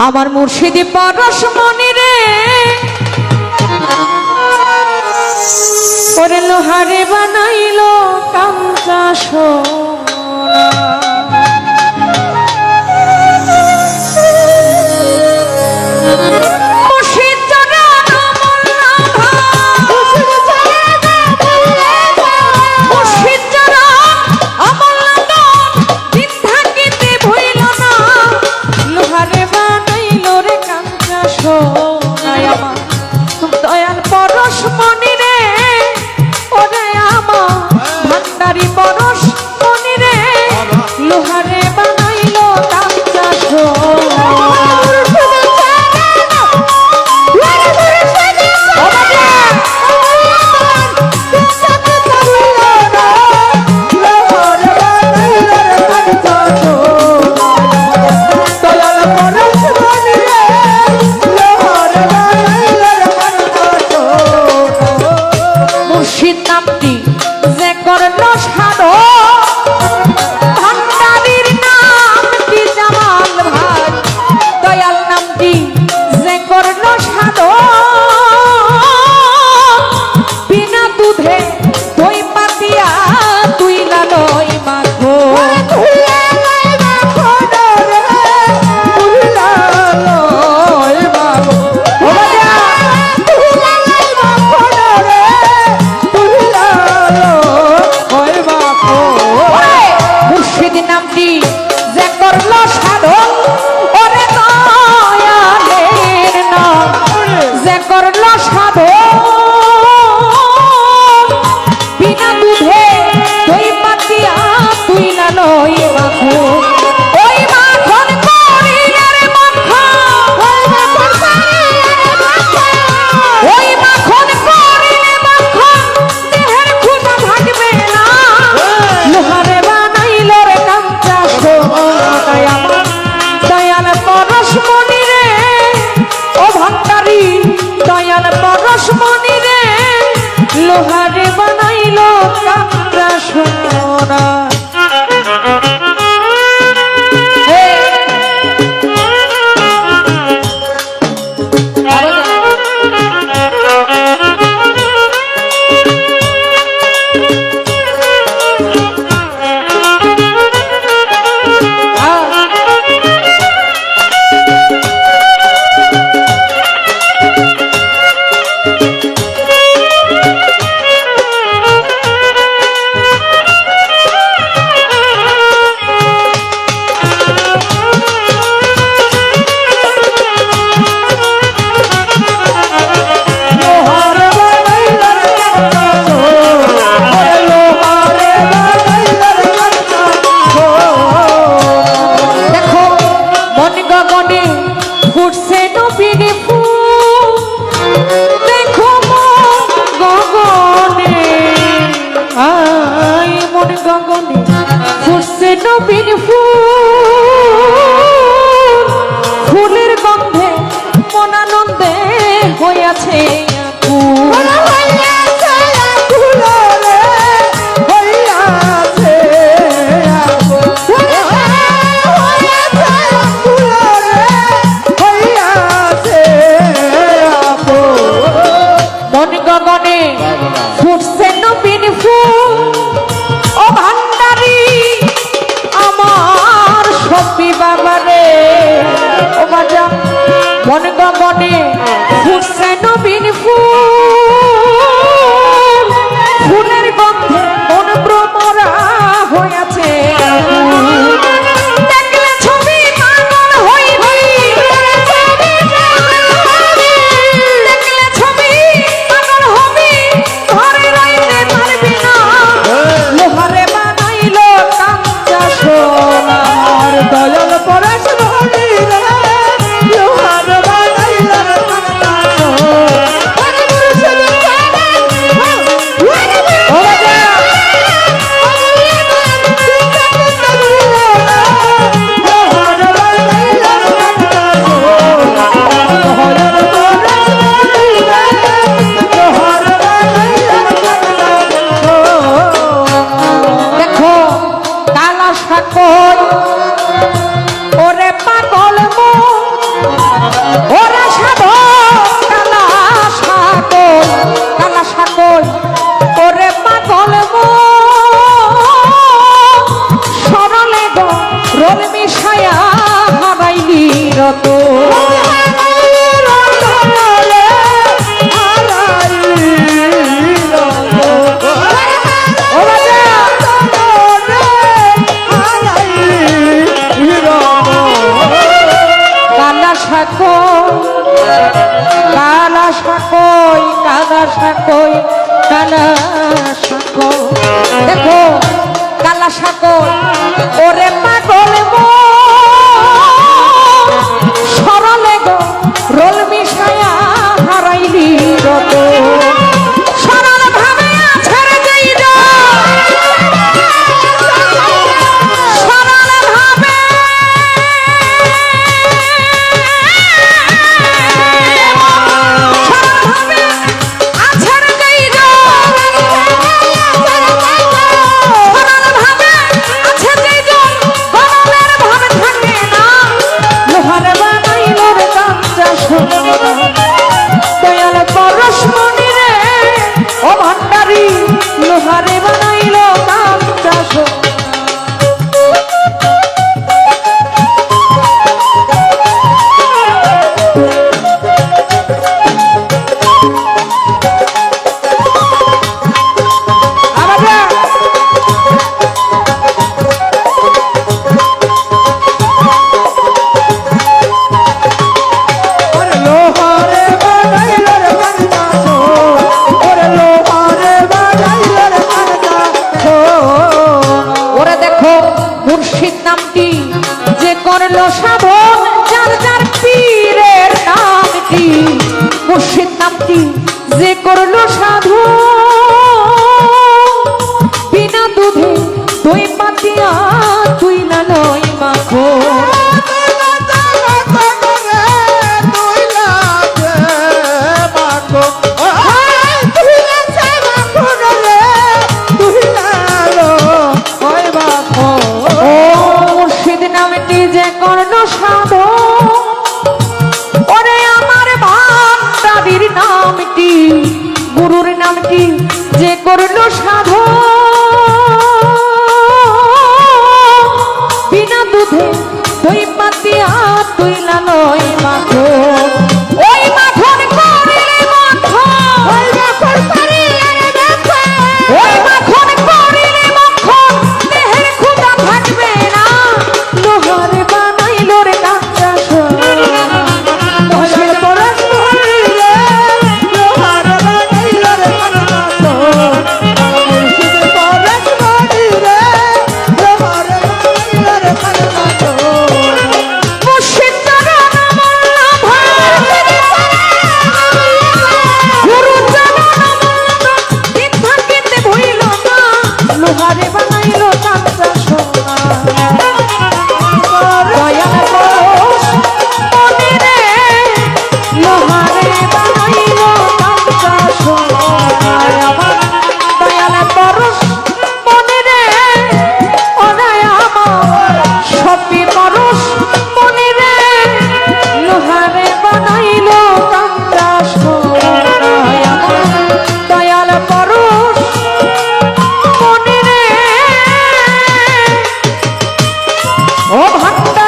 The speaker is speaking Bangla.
আমার মুর্শিদি পরশমণি রে ওরে লোহারে বানাইলো কাঞ্চা সোনা দয়াল পরশমণি রে ওরে আমার ভান্ডারি পরশমণি রে লোহারে বানাইলো কাঞ্চা সোনা লোহারে বানাইলো কাঞ্চা সোনা গগনে ফুটছে নবীন ফুল ফুলের গন্ধে মনানন্দে হইয়াছে মন গগনে ফুটছে নবীন ফুল ও ভান্ডারি আমার সপি বাবারে ও বাজা মন গগনে ফুটছে নবীন ফুল ফুলের গন্ধে মন ভ্রমরা হইয়াছে দেখলে ছবি পাগল হইবি দেখলে ছবি পাগল হবি ঘরে রইতে পারবি না লোহারে বানাইলো কাঞ্চা সোনা দয়াল পরশমণি রে লোহারে বানাইলো কাঞ্চা ওরে পাগল মন সাকই কালা সাকই দেখো কালা সাকই ওরে পাগল মন সরলে গো রোল মিশায়া হারাইলি রত সরল ভাবে আছাড় দেই দা সরল ভাবে আছাড় দেই দা সরল ভাবে আছাড় দেই দা গরলের ভাবে থাকে না লোহার বানাইলো রে কাঁচা সোনা দয়াল পরশমণি রে ও ভান্ডারি লোহারে বানাইলো কাঁচা সোনা মুর্শিদ নামটি যে করলো সাধন যার যার পীরের নামটি মুর্শিদ নামটি যে করলো সাধন বিনা দুধে দই পাতিয়া তুই না লই মাখো যে করলো সাধন ওরে আমার ভান্ডারির নামটি গুরুর নামটি যে করলো সাধন বিনা দুধে দই পাতিয়া তুই লালই মাখো ওই মাখন করিলে মাখন ওই মাখন করিলে দেখো ওই মাখন করিলে মাখন দেহের ক্ষুধা থাকবে না লোহারে বানাইলো রে কাঁচা সোনা লোহার পরশমণি রে লোহারে বানাইলো রে কাঁচা সোনা মুর্শিদ পরশমণি রে লোহারে বানাইলো রে কাঁচা সোনা মুর্শিদ জানা মোল্লা ভাই গুরু জানা মোল্লা দিন থাকিতে ভইল না লোহারে বানাইলো কাঁচা সোনা দয়াল পরশমণি রে লোহারে বানাইলো কাঁচা সোনা আমার দয়াল পরশমণি রে ওরে আমার সপি পরশমণি রে লোহারে বানাইলো কাঁচা সোনা আমার দয়াল পরশমণি রে ও ভান্ডার